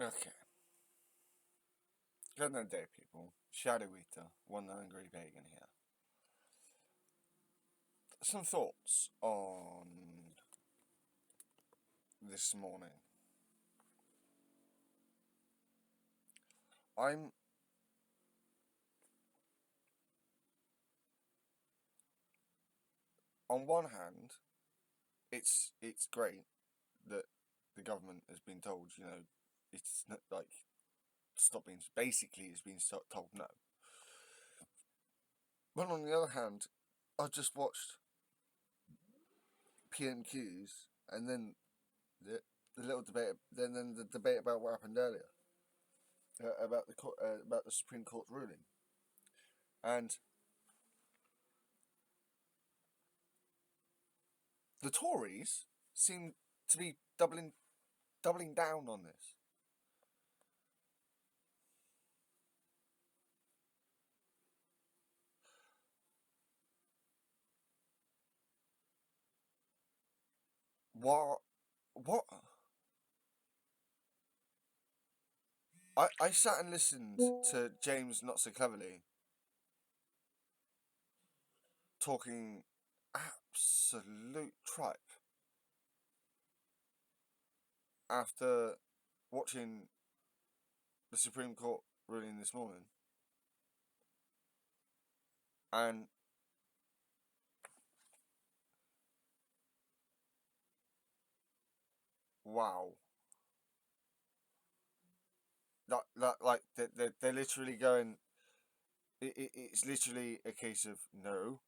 Okay. Good night, day, people. Shadow Eater, one angry pagan here. Some thoughts on this morning. I'm on one hand, it's great that the government has been told, it's not like stop being. Basically, it's been told no. But on the other hand, I just watched PMQs and then the little debate, then the debate about what happened earlier about the Supreme Court's ruling, and the Tories seem to be doubling down on this. What? What? I sat and listened to James Not So Cleverly talking absolute tripe after watching the Supreme Court ruling this morning. And wow. That like they're literally going. It's literally a case of no,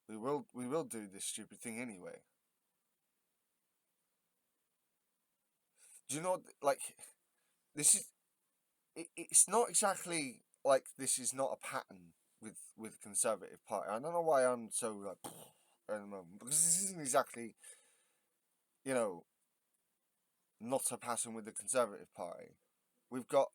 we will do this stupid thing anyway. Do you know like this is it's not exactly like this is not a pattern with Conservative Party. I don't know why I'm so like at the moment because this isn't exactly you know not a pattern with the Conservative Party. We've got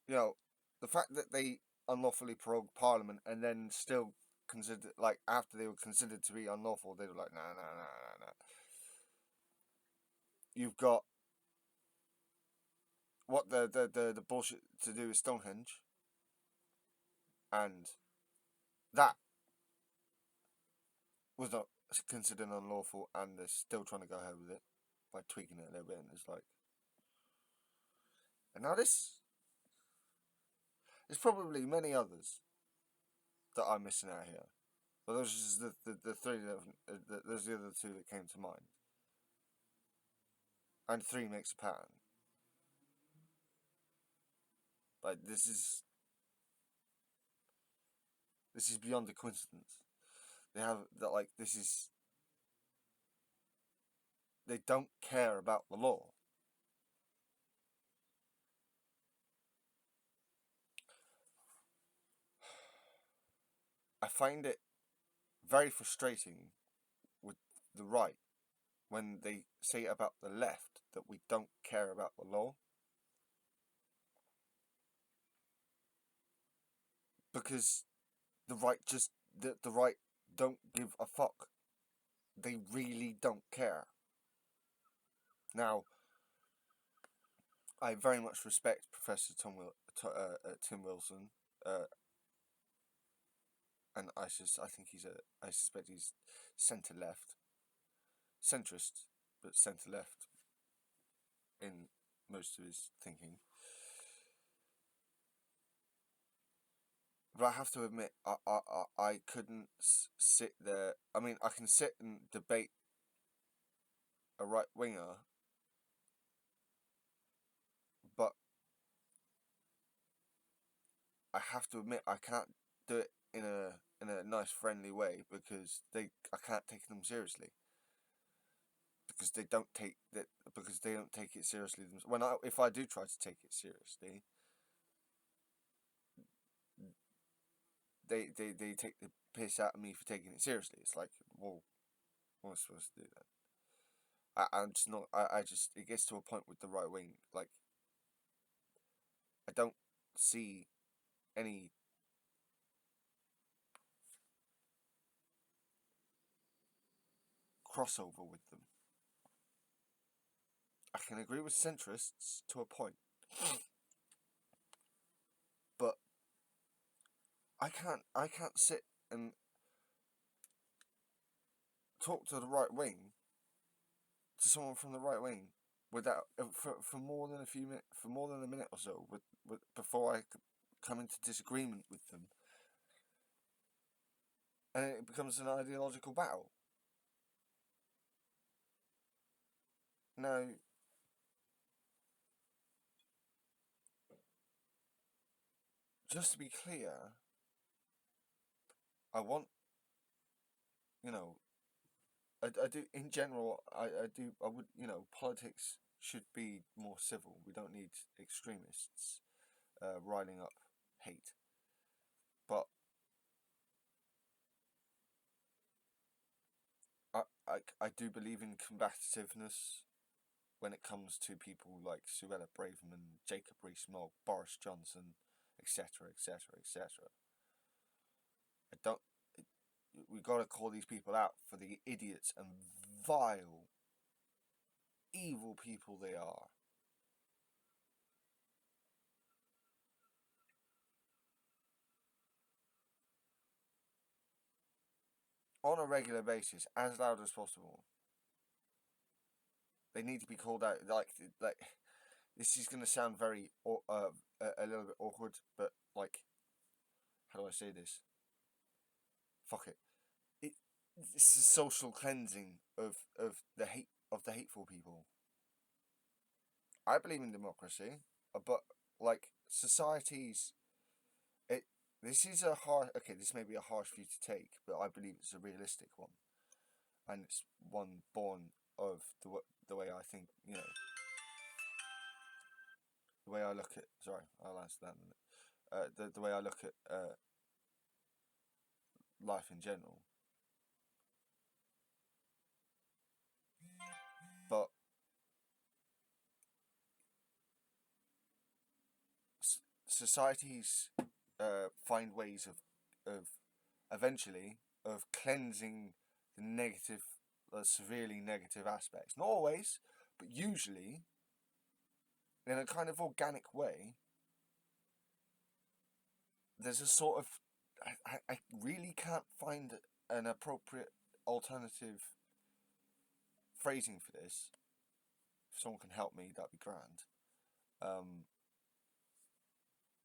the fact that they unlawfully prorogued Parliament and then still considered like after they were considered to be unlawful, they were like nah nah nah nah nah. You've got what the bullshit to do with Stonehenge, and that was not considered unlawful, and they're still trying to go ahead with it by tweaking it a little bit. And it's like, and now this, there's probably many others that I'm missing out here. But those are just the three those are the other two that came to mind, and three makes a pattern. Like this is beyond a coincidence. They have that like this is they don't care about the law. I find it very frustrating with the right when they say about the left that we don't care about the law because the right don't give a fuck. They really don't care. Now, I very much respect Professor Tim Wilson, uh, and I think I suspect he's centre left, centrist, but centre left in most of his thinking. But I have to admit, I couldn't sit there. I mean, I can sit and debate a right winger, but I have to admit I can't do it in a nice friendly way because I can't take them seriously because they don't take it seriously themselves. If I do try to take it seriously, they take the piss out of me for taking it seriously. It's like, well, what am I supposed to do then? I'm just not. I just it gets to a point with the right wing. Like I don't see any crossover with them. can agree with centrists to a point, but I can't sit and talk to the right wing, to someone from the right wing, without for more than a minute or so, before I come into disagreement with them, and it becomes an ideological battle. Now, just to be clear, I want, you know, I do, in general, I would, politics should be more civil. We don't need extremists riling up hate. But I do believe in combativeness when it comes to people like Suella Braverman, Jacob Rees-Mogg, Boris Johnson, etc., etc., etc. I don't. We got to call these people out for the idiots and vile, evil people they are. On a regular basis, as loud as possible. They need to be called out. Like this is going to sound very a little bit awkward, but like, how do I say this? Fuck it. It's a social cleansing of the hateful people. I believe in democracy, but like societies, it this is a hard. Okay, this may be a harsh view to take, but I believe it's a realistic one, and it's one born of the way I think. The way I look at. Sorry, I'll answer that in a minute. The way I look at life in general, but societies find ways of eventually of cleansing the negative, severely negative aspects. Not always, but usually in a kind of organic way. There's a sort of I really can't find an appropriate alternative phrasing for this. If someone can help me, that'd be grand. Um,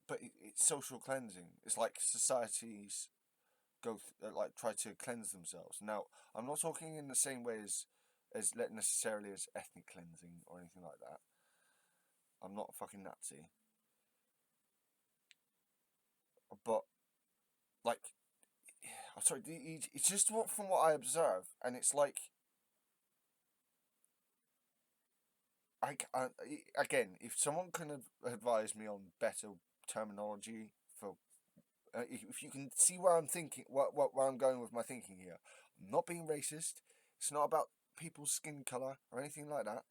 but it's social cleansing. It's like societies like try to cleanse themselves. Now, I'm not talking in the same way as necessarily as ethnic cleansing or anything like that. I'm not a fucking Nazi, but like, I'm sorry, it's just from what I observe, and it's like again, if someone can advise me on better terminology for, if you can see where I'm thinking, where I'm going with my thinking here, I'm not being racist. It's not about people's skin color or anything like that.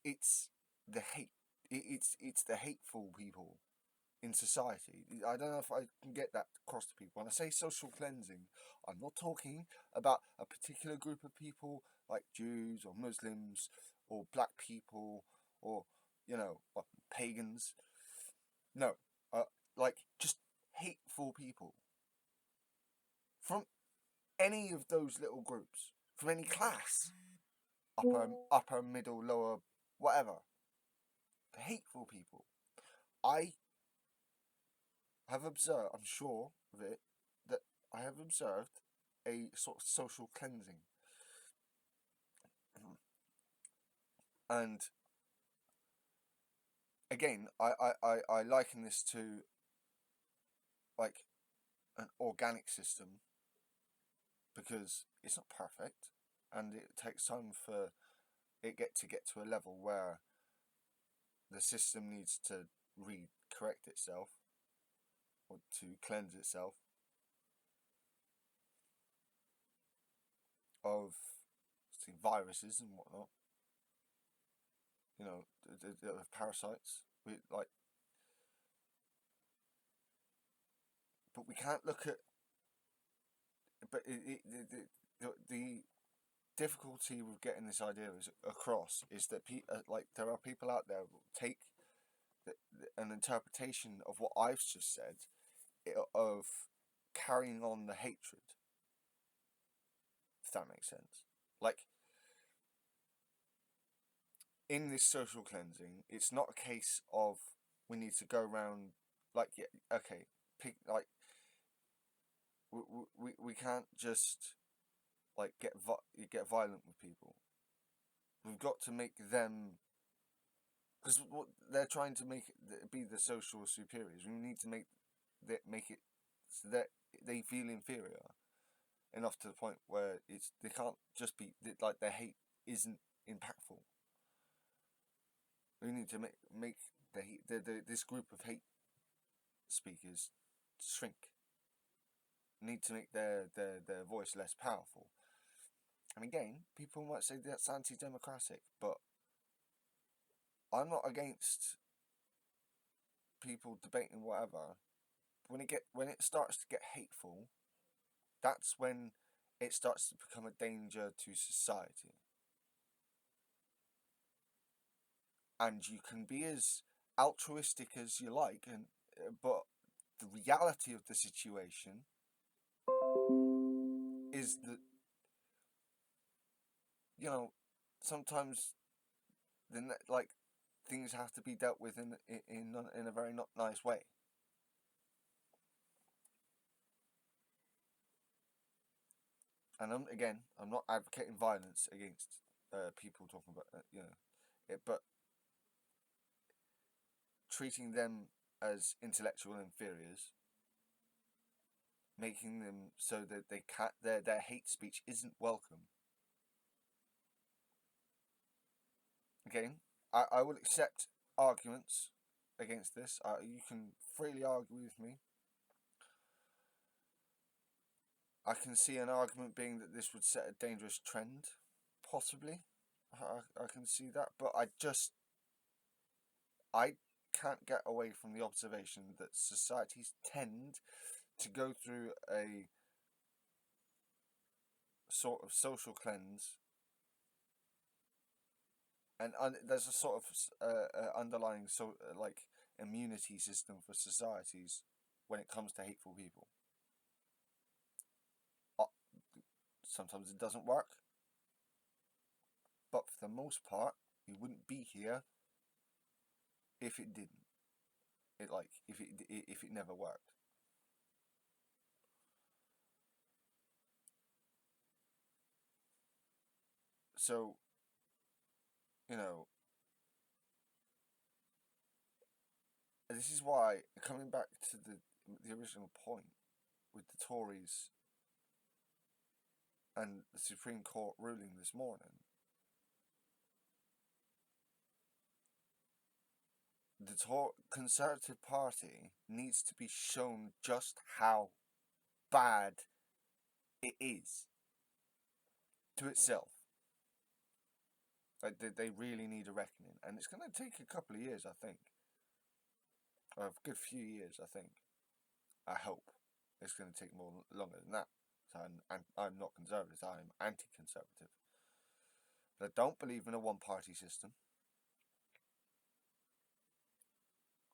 It's the hate. It's the hateful people in society. I don't know if I can get that across to people. When I say social cleansing, I'm not talking about a particular group of people like Jews or Muslims or black people or pagans. No, like just hateful people from any of those little groups, from any class, upper, middle, lower, whatever. The hateful people. I have observed, I'm sure of it, that I have observed a sort of social cleansing. And again, I liken this to like an organic system because it's not perfect and it takes time for get to a level where the system needs to correct itself or to cleanse itself of viruses and whatnot. The parasites. But we can't look at. But the difficulty with getting this idea across is that like there are people out there who take an interpretation of what I've just said, of carrying on the hatred, if that makes sense. Like, in this social cleansing, it's not a case of we need to go around like, yeah, okay, like we can't just like get violent with people. We've got to make them, because what they're trying to make it be the social superiors. We need to make it so that they feel inferior enough to the point where they can't just be like their hate isn't impactful. We need to make this group of hate speakers shrink. We need to make their voice less powerful. And again, people might say that's anti-democratic, but I'm not against people debating whatever. When it starts to get hateful, that's when it starts to become a danger to society. And you can be as altruistic as you like, but the reality of the situation is that, you know, sometimes like things have to be dealt with in a very not nice way. And I'm not advocating violence against people talking about it, but treating them as intellectual inferiors, making them so that their hate speech isn't welcome. Again, I will accept arguments against this. You can freely argue with me. I can see an argument being that this would set a dangerous trend, possibly. I can see that, but I can't get away from the observation that societies tend to go through a sort of social cleanse, and there's a sort of underlying like immunity system for societies when it comes to hateful people. Sometimes it doesn't work, but for the most part, we wouldn't be here if it didn't. If it never worked. So, you know, this is why, coming back to the original point with the Tories and the Supreme Court ruling this morning, the Conservative Party needs to be shown just how bad it is to itself. Like, they really need a reckoning, and it's going to take a couple of years, I think. Or a good few years, I think. I hope it's going to take longer than that. So I'm not conservative. I'm anti-conservative. But I don't believe in a one-party system.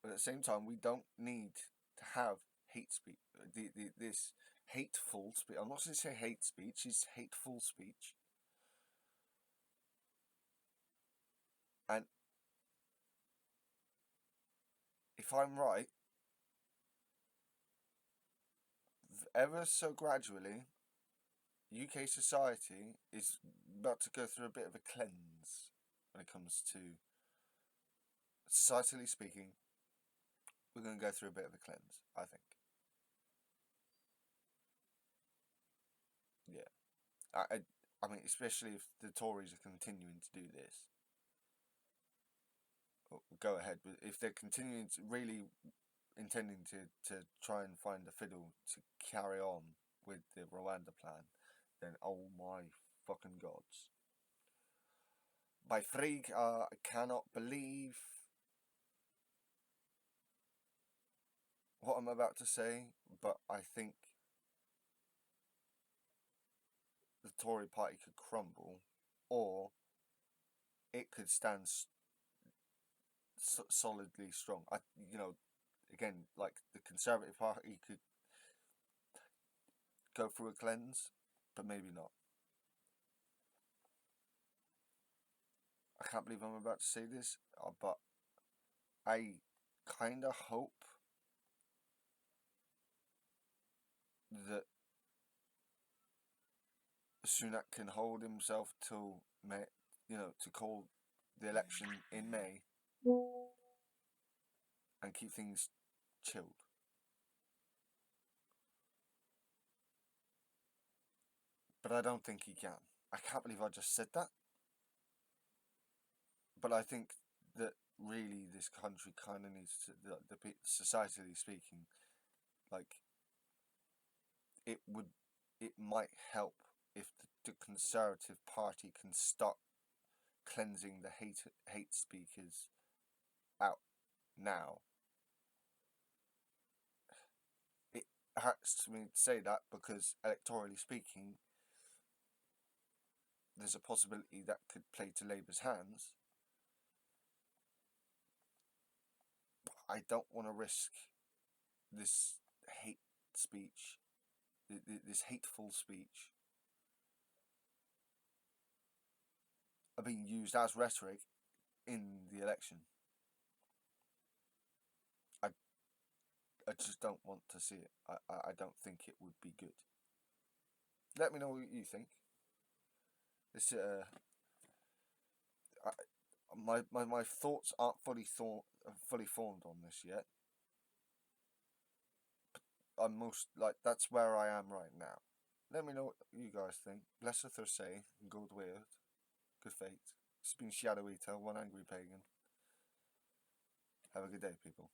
But at the same time, we don't need to have hate speech. This hateful speech. I'm not going to say hate speech. It's hateful speech. And if I'm right, ever so gradually, UK society is about to go through a bit of a cleanse when it comes to, societally speaking, we're going to go through a bit of a cleanse, I think. Yeah. I mean, especially if the Tories are continuing to do this. Go ahead. But if they're continuing to really intending to try and find a fiddle to carry on with the Rwanda plan, then oh my fucking gods. By freak, I cannot believe what I'm about to say, but I think the Tory party could crumble, or it could stand solidly strong. Again, like the Conservative Party could go through a cleanse, but maybe not. I can't believe I'm about to say this, but I kind of hope that Sunak can hold himself till May, to call the election in May and keep things chilled. But I don't think he can. I can't believe I just said that. But I think that really this country kind of needs to, societally speaking, like, it might help if the Conservative Party can start cleansing the hate speakers out now. It hurts me to say that because electorally speaking, there's a possibility that could play to Labour's hands. I don't want to risk this hate speech, this hateful speech, being used as rhetoric in the election. I just don't want to see it. I don't think it would be good. Let me know what you think. This my thoughts aren't fully formed on this yet. I'm that's where I am right now. Let me know what you guys think. Blessed Thursday, good weird, good fate. It's been Shadow Eater, one angry pagan. Have a good day, people.